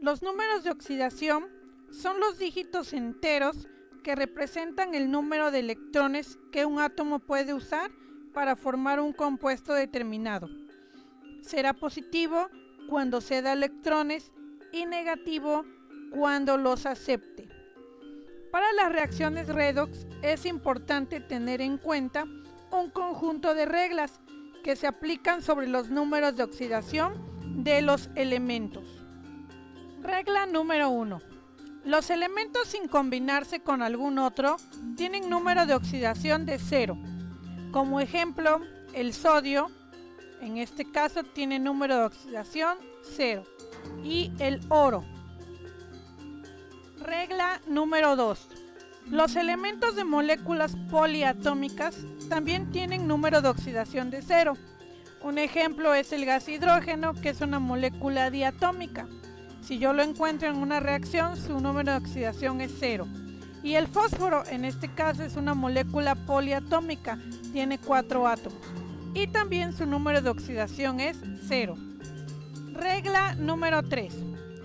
Los números de oxidación son los dígitos enteros que representan el número de electrones que un átomo puede usar para formar un compuesto determinado. Será positivo cuando ceda electrones y negativo cuando los acepte. Para las reacciones redox es importante tener en cuenta un conjunto de reglas que se aplican sobre los números de oxidación de los elementos. Regla número 1. Los elementos sin combinarse con algún otro tienen número de oxidación de 0. Como ejemplo, el sodio, en este caso, tiene número de oxidación 0. Y el oro. Regla número 2. Los elementos de moléculas poliatómicas también tienen número de oxidación de 0. Un ejemplo es el gas hidrógeno, que es una molécula diatómica. Si yo lo encuentro en una reacción, su número de oxidación es 0. Y el fósforo, en este caso, es una molécula poliatómica, tiene 4 átomos. Y también su número de oxidación es 0. Regla número 3.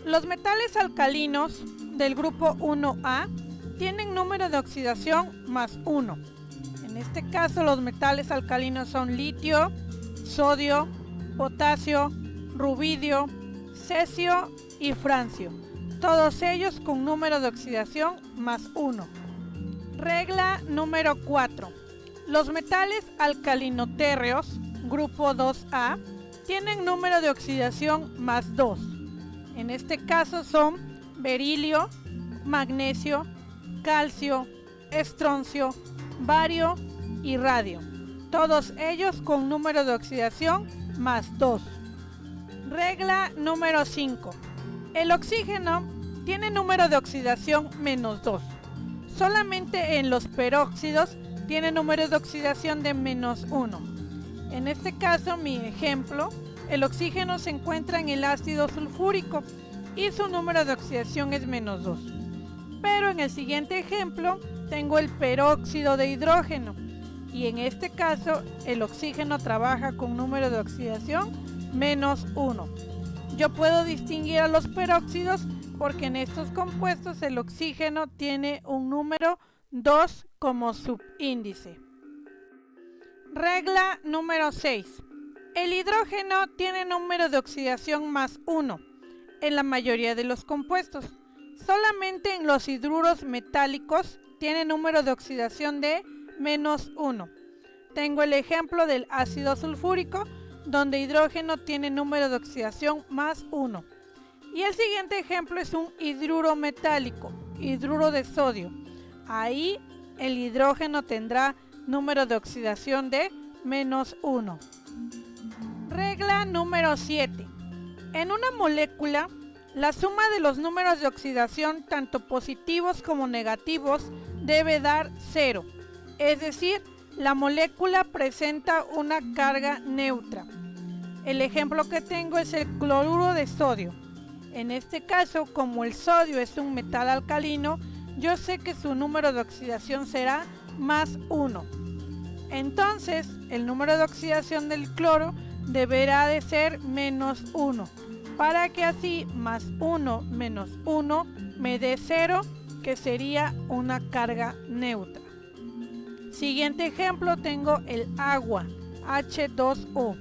Los metales alcalinos del grupo 1A tienen número de oxidación más 1. En este caso, los metales alcalinos son litio, sodio, potasio, rubidio, cesio y francio, todos ellos con número de oxidación más 1. Regla número 4. Los metales alcalinotérreos, grupo 2A, tienen número de oxidación más 2. En este caso son berilio, magnesio, calcio, estroncio, bario y radio, todos ellos con número de oxidación más 2. Regla número 5. El oxígeno tiene número de oxidación menos 2. Solamente en los peróxidos tiene número de oxidación de menos 1. En este caso, mi ejemplo, el oxígeno se encuentra en el ácido sulfúrico y su número de oxidación es menos 2. Pero en el siguiente ejemplo tengo el peróxido de hidrógeno y en este caso el oxígeno trabaja con número de oxidación menos 1. Yo puedo distinguir a los peróxidos porque en estos compuestos el oxígeno tiene un número 2 como subíndice. Regla número 6. El hidrógeno tiene número de oxidación más 1 en la mayoría de los compuestos. Solamente en los hidruros metálicos tiene número de oxidación de menos 1. Tengo el ejemplo del ácido sulfúrico, donde hidrógeno tiene número de oxidación más 1. Y el siguiente ejemplo es un hidruro metálico, hidruro de sodio. Ahí el hidrógeno tendrá número de oxidación de menos 1. Regla número 7. En una molécula, la suma de los números de oxidación, tanto positivos como negativos, debe dar 0. Es decir, la molécula presenta una carga neutra. El ejemplo que tengo es el cloruro de sodio. En este caso, como el sodio es un metal alcalino, yo sé que su número de oxidación será más 1. Entonces, el número de oxidación del cloro deberá de ser menos 1, para que así más 1 menos 1 me dé 0, que sería una carga neutra. Siguiente ejemplo, tengo el agua, H2O.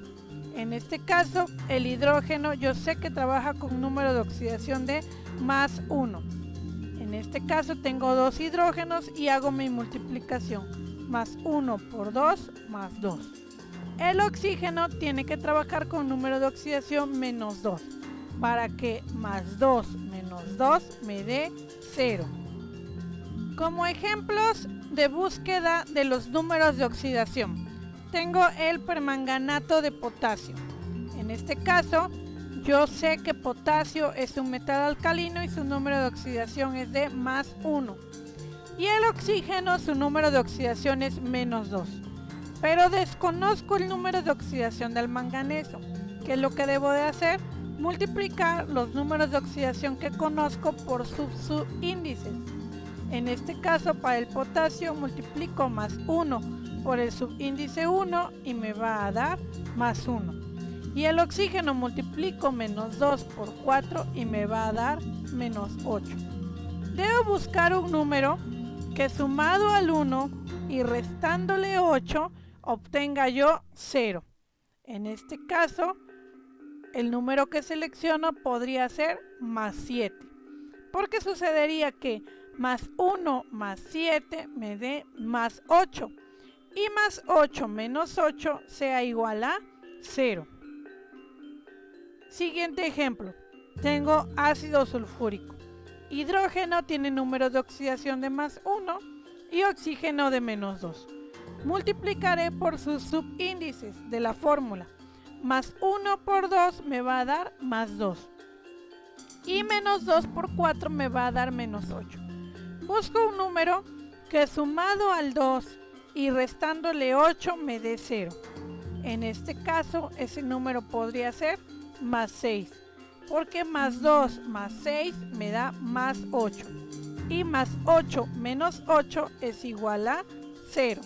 En este caso, el hidrógeno yo sé que trabaja con número de oxidación de más 1. En este caso tengo 2 hidrógenos y hago mi multiplicación. Más 1 por 2 más 2. El oxígeno tiene que trabajar con número de oxidación menos 2, para que más 2 menos 2 me dé 0. Como ejemplos de búsqueda de los números de oxidación, tengo el permanganato de potasio. En este caso, yo sé que potasio es un metal alcalino y su número de oxidación es de más 1. Y el oxígeno, su número de oxidación es menos 2. Pero desconozco el número de oxidación del manganeso. ¿Qué es lo que debo de hacer? Multiplicar los números de oxidación que conozco por sus subíndices. En este caso, para el potasio multiplico más 1 por el subíndice 1 y me va a dar más 1. Y el oxígeno multiplico menos 2 por 4 y me va a dar menos 8. Debo buscar un número que sumado al 1 y restándole 8 obtenga yo 0. En este caso, el número que selecciono podría ser más 7. Porque sucedería que más 1 más 7 me dé más 8. Y más 8 menos 8 sea igual a 0. Siguiente ejemplo. Tengo ácido sulfúrico. Hidrógeno tiene número de oxidación de más 1 y oxígeno de menos 2. Multiplicaré por sus subíndices de la fórmula. Más 1 por 2 me va a dar más 2. Y menos 2 por 4 me va a dar menos 8. Busco un número que sumado al 2 y restándole 8 me dé 0. En este caso, ese número podría ser más 6. Porque más 2 más 6 me da más 8. Y más 8 menos 8 es igual a 0.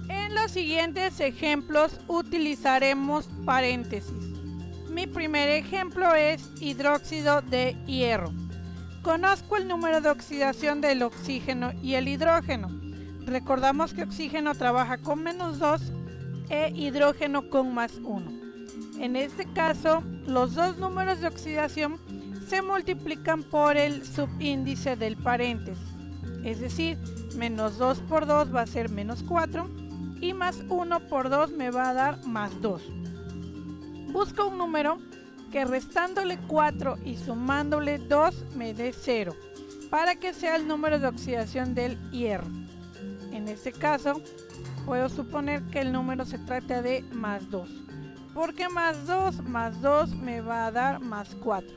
En los siguientes ejemplos utilizaremos paréntesis. Mi primer ejemplo es hidróxido de hierro. Conozco el número de oxidación del oxígeno y el hidrógeno. Recordamos que oxígeno trabaja con menos 2 e hidrógeno con más 1. En este caso, los dos números de oxidación se multiplican por el subíndice del paréntesis. Es decir, menos 2 por 2 va a ser menos 4 y más 1 por 2 me va a dar más 2. Busco un número que restándole 4 y sumándole 2 me dé 0, para que sea el número de oxidación del hierro. En este caso, puedo suponer que el número se trata de más 2. Porque más 2 me va a dar más 4.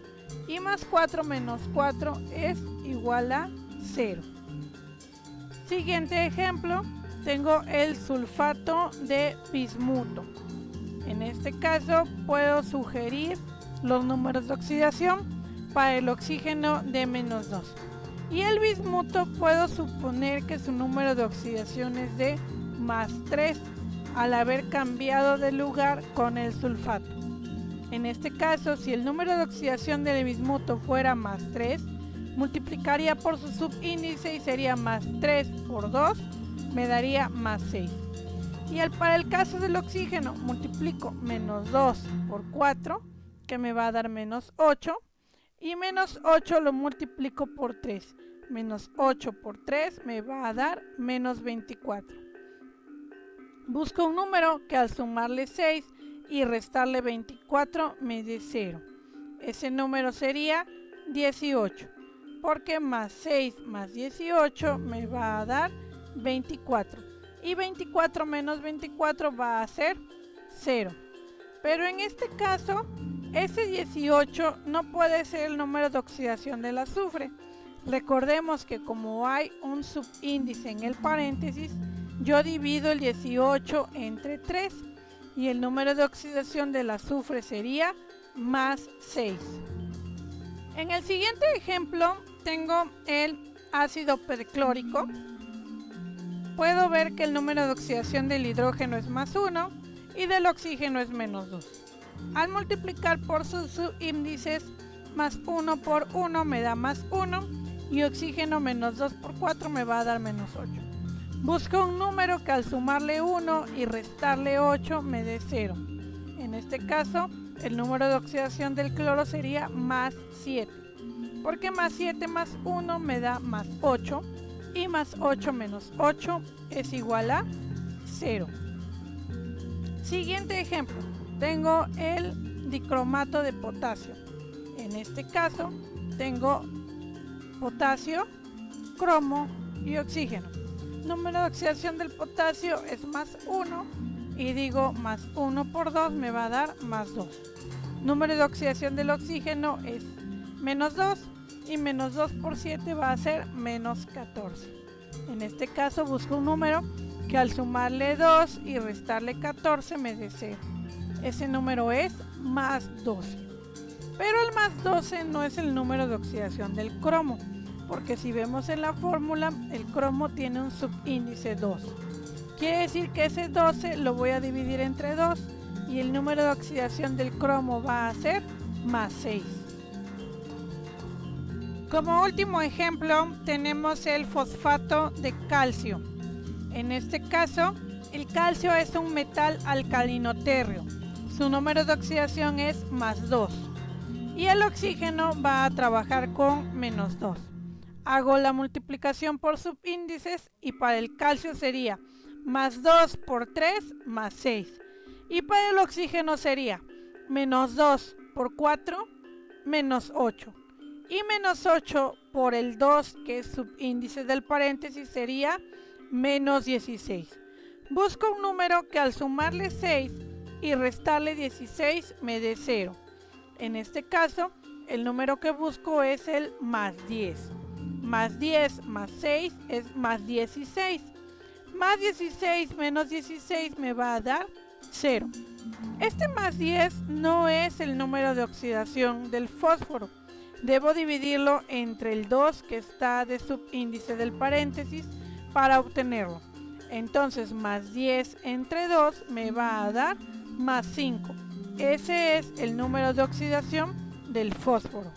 Y más 4 menos 4 es igual a 0. Siguiente ejemplo, tengo el sulfato de bismuto. En este caso puedo sugerir los números de oxidación para el oxígeno de menos 2. Y el bismuto puedo suponer que su número de oxidación es de más 3. Al haber cambiado de lugar con el sulfato. En este caso, si el número de oxidación del bismuto fuera más 3, multiplicaría por su subíndice y sería más 3 por 2, me daría más 6. Y para el caso del oxígeno, multiplico menos 2 por 4, que me va a dar menos 8, y menos 8 lo multiplico por 3. Menos 8 por 3 me va a dar menos 24. Busco un número que al sumarle 6 y restarle 24 me dé 0. Ese número sería 18, porque más 6 más 18 me va a dar 24. Y 24 menos 24 va a ser 0. Pero en este caso, ese 18 no puede ser el número de oxidación del azufre. Recordemos que como hay un subíndice en el paréntesis, yo divido el 18 entre 3 y el número de oxidación del azufre sería más 6. En el siguiente ejemplo tengo el ácido perclórico. Puedo ver que el número de oxidación del hidrógeno es más 1 y del oxígeno es menos 2. Al multiplicar por sus subíndices, más 1 por 1 me da más 1 y oxígeno menos 2 por 4 me va a dar menos 8. Busco un número que al sumarle 1 y restarle 8 me dé 0. En este caso, el número de oxidación del cloro sería más 7. Porque más 7 más 1 me da más 8. Y más 8 menos 8 es igual a 0. Siguiente ejemplo. Tengo el dicromato de potasio. En este caso, tengo potasio, cromo y oxígeno. Número de oxidación del potasio es más 1 y digo más 1 por 2 me va a dar más 2. Número de oxidación del oxígeno es menos 2 y menos 2 por 7 va a ser menos 14. En este caso busco un número que al sumarle 2 y restarle 14 me dé 0. Ese número es más 12. Pero el más 12 no es el número de oxidación del cromo, porque si vemos en la fórmula, el cromo tiene un subíndice 2. Quiere decir que ese 12 lo voy a dividir entre 2 y el número de oxidación del cromo va a ser más 6. Como último ejemplo tenemos el fosfato de calcio. En este caso, el calcio es un metal alcalino térreo. Su número de oxidación es más 2. Y el oxígeno va a trabajar con menos 2. Hago la multiplicación por subíndices y para el calcio sería más 2 por 3 más 6. Y para el oxígeno sería menos 2 por 4 menos 8. Y menos 8 por el 2, que es subíndice del paréntesis, sería menos 16. Busco un número que al sumarle 6 y restarle 16 me dé 0. En este caso, el número que busco es el más 10. Más 10 más 6 es más 16. Más 16 menos 16 me va a dar 0. Este más 10 no es el número de oxidación del fósforo. Debo dividirlo entre el 2, que está de subíndice del paréntesis, para obtenerlo. Entonces, más 10 entre 2 me va a dar más 5. Ese es el número de oxidación del fósforo.